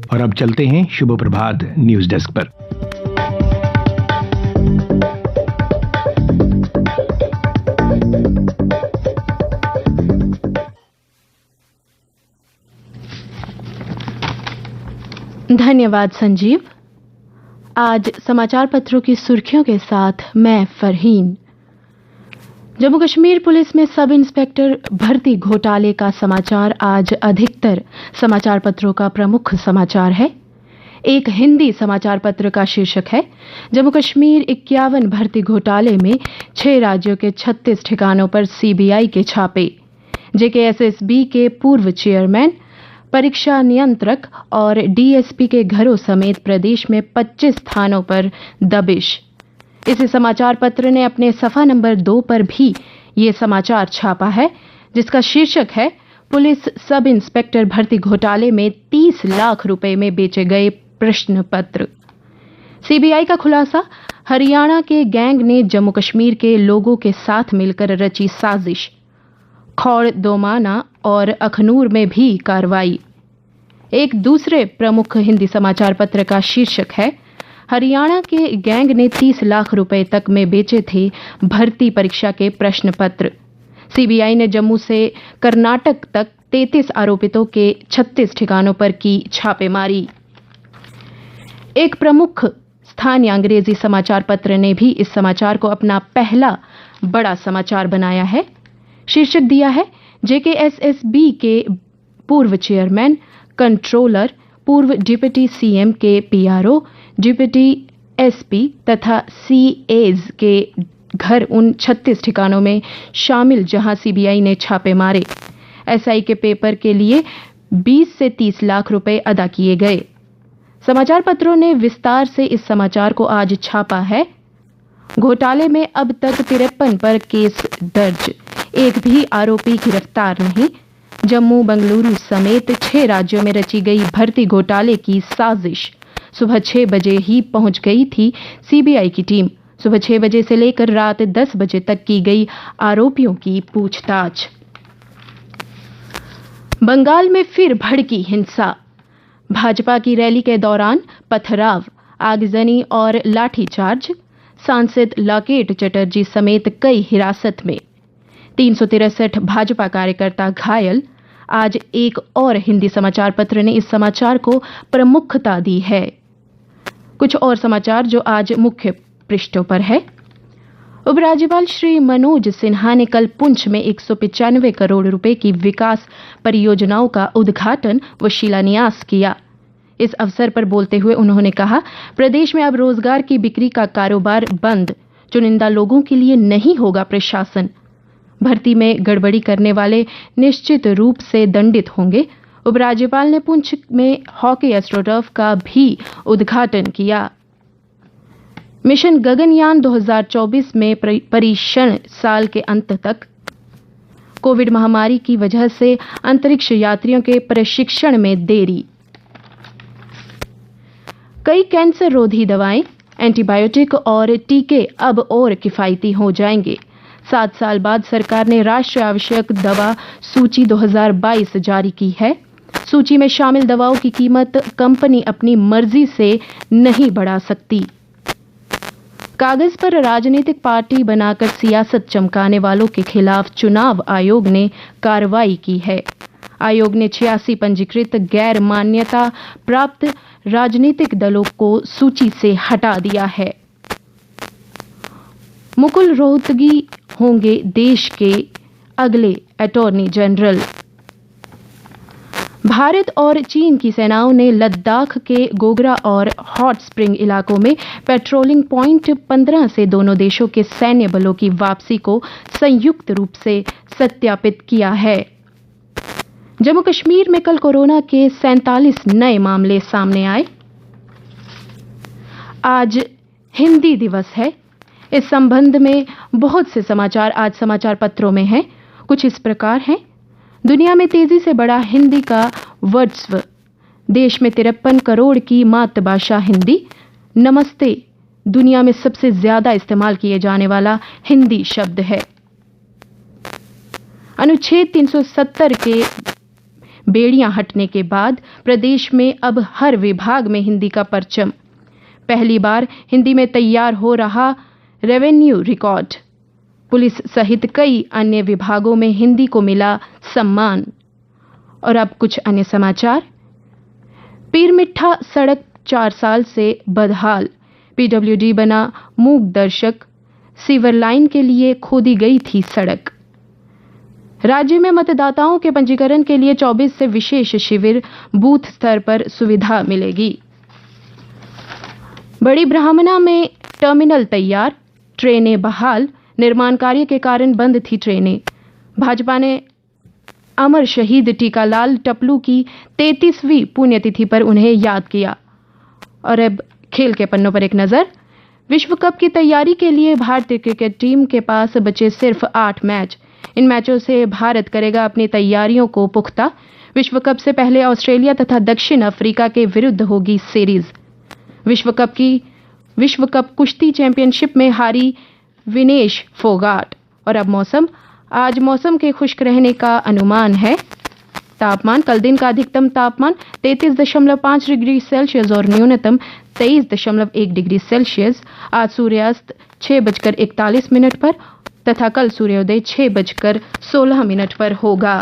और अब चलते हैं शुभ प्रभात न्यूज डेस्क पर। धन्यवाद संजीव। आज समाचार पत्रों की सुर्खियों के साथ मैं फरहीन। जम्मू कश्मीर पुलिस में सब इंस्पेक्टर भर्ती घोटाले का समाचार आज अधिकतर समाचार पत्रों का प्रमुख समाचार है। एक हिंदी समाचार पत्र का शीर्षक है, जम्मू कश्मीर 51 भर्ती घोटाले में 6 राज्यों के 36 ठिकानों पर सीबीआई के छापे। जेकेएसएसबी के पूर्व चेयरमैन, परीक्षा नियंत्रक और डीएसपी के घरों समेत प्रदेश में 25 स्थानों पर दबिश। इस समाचार पत्र ने अपने सफा नंबर 2 पर भी ये समाचार छापा है, जिसका शीर्षक है, पुलिस सब इंस्पेक्टर भर्ती घोटाले में 30 लाख रुपए में बेचे गए प्रश्न पत्र। सीबीआई का खुलासा, हरियाणा के गैंग ने जम्मू कश्मीर के लोगों के साथ मिलकर रची साजिश। खौड़, दोमाना और अखनूर में भी कार्रवाई। एक दूसरे प्रमुख हिंदी समाचार पत्र का शीर्षक है, हरियाणा के गैंग ने 30 लाख रुपए तक में बेचे थे भर्ती परीक्षा के प्रश्न पत्र। सीबीआई ने जम्मू से कर्नाटक तक 33 आरोपितों के 36 ठिकानों पर की छापेमारी। एक प्रमुख स्थानीय अंग्रेजी समाचार पत्र ने भी इस समाचार को अपना पहला बड़ा समाचार बनाया है। शीर्षक दिया है, जेकेएसएसबी के पूर्व चेयरमैन, कंट्रोलर, पूर्व डिप्टी सीएम के पीआरओ, डिप्टी एसपी तथा सीएज के घर उन 36 ठिकानों में शामिल जहां सीबीआई ने छापे मारे। एसआई के पेपर के लिए 20 से 30 लाख रुपए अदा किए गए। समाचार पत्रों ने विस्तार से इस समाचार को आज छापा है। घोटाले में अब तक 53 पर केस दर्ज, एक भी आरोपी गिरफ्तार नहीं। जम्मू, बंगलुरु समेत 6 राज्यों में रची गई भर्ती घोटाले की साजिश। सुबह 6 बजे ही पहुंच गई थी सीबीआई की टीम। सुबह 6 बजे से लेकर रात 10 बजे तक की गई आरोपियों की पूछताछ। बंगाल में फिर भड़की हिंसा। भाजपा की रैली के दौरान पथराव, आगजनी और लाठीचार्ज। सांसद लॉकेट चटर्जी समेत कई हिरासत में। 363 भाजपा कार्यकर्ता घायल। आज एक और हिंदी समाचार पत्र ने इस समाचार को प्रमुखता दी है। कुछ और समाचार जो आज मुख्य पृष्ठों पर है। उपराज्यपाल श्री मनोज सिन्हा ने कल पुंछ में 195 करोड़ रुपए की विकास परियोजनाओं का उद्घाटन व शिलान्यास किया। इस अवसर पर बोलते हुए उन्होंने कहा, प्रदेश में अब रोजगार की बिक्री का कारोबार बंद। चुनिंदा लोगों के लिए नहीं होगा प्रशासन। भर्ती में गड़बड़ी करने वाले निश्चित रूप से दंडित होंगे। उपराज्यपाल ने पुंछ में हॉकी एस्ट्रोटर्फ का भी उद्घाटन किया। मिशन गगनयान 2024 में परीक्षण साल के अंत तक। कोविड महामारी की वजह से अंतरिक्ष यात्रियों के प्रशिक्षण में देरी। कई कैंसर रोधी दवाएं, एंटीबायोटिक और टीके अब और किफायती हो जाएंगे। 7 साल बाद सरकार ने राष्ट्रीय आवश्यक दवा सूची 2022 जारी की है। सूची में शामिल दवाओं की कीमत कंपनी अपनी मर्जी से नहीं बढ़ा सकती। कागज पर राजनीतिक पार्टी बनाकर सियासत चमकाने वालों के खिलाफ चुनाव आयोग ने कार्रवाई की है। आयोग ने 86 पंजीकृत गैर मान्यता प्राप्त राजनीतिक दलों को सूची से हटा दिया है। मुकुल रोहतगी होंगे देश के अगले अटॉर्नी जनरल। भारत और चीन की सेनाओं ने लद्दाख के गोगरा और हॉट स्प्रिंग इलाकों में पेट्रोलिंग पॉइंट 15 से दोनों देशों के सैन्य बलों की वापसी को संयुक्त रूप से सत्यापित किया है। जम्मू कश्मीर में कल कोरोना के 47 नए मामले सामने आए। आज हिंदी दिवस है। इस संबंध में बहुत से समाचार आज समाचार पत्रों में हैं। कुछ इस प्रकार हैं। दुनिया में तेजी से बढ़ा हिंदी का वर्चस्व। देश में 53 करोड़ की मातृभाषा हिंदी। नमस्ते दुनिया में सबसे ज्यादा इस्तेमाल किए जाने वाला हिंदी शब्द है। अनुच्छेद 370 के बेड़ियां हटने के बाद प्रदेश में अब हर विभाग में हिंदी का परचम। पहली बार हिंदी में तैयार हो रहा रेवेन्यू रिकॉर्ड। पुलिस सहित कई अन्य विभागों में हिंदी को मिला सम्मान। और अब कुछ अन्य समाचार। पीरमिट्ठा सड़क 4 साल से बदहाल। पीडब्ल्यूडी बना मूक दर्शक। सीवर लाइन के लिए खोदी गई थी सड़क। राज्य में मतदाताओं के पंजीकरण के लिए 24 से विशेष शिविर। बूथ स्तर पर सुविधा मिलेगी। बड़ी ब्राह्मणा में टर्मिनल तैयार। ट्रेनें बहाल। निर्माण कार्य के कारण बंद थी ट्रेनें। भाजपा ने अमर शहीद टीकालाल टपलू की 33वीं पुण्यतिथि पर उन्हें याद किया। और अब खेल के पन्नों पर एक नजर। विश्व कप की तैयारी के लिए भारतीय क्रिकेट टीम के पास बचे सिर्फ 8 मैच। इन मैचों से भारत करेगा अपनी तैयारियों को पुख्ता। विश्व कप से पहले ऑस्ट्रेलिया तथा दक्षिण अफ्रीका के विरुद्ध होगी सीरीज। विश्व कप कुश्ती चैंपियनशिप में हारी विनेश फोगाट। और अब मौसम। आज मौसम के खुश्क रहने का अनुमान है। तापमान कल दिन का अधिकतम तापमान 33.5 डिग्री सेल्सियस और न्यूनतम 23.1 डिग्री सेल्सियस। आज सूर्यास्त 6:41 पर तथा कल सूर्योदय 6:16 पर होगा।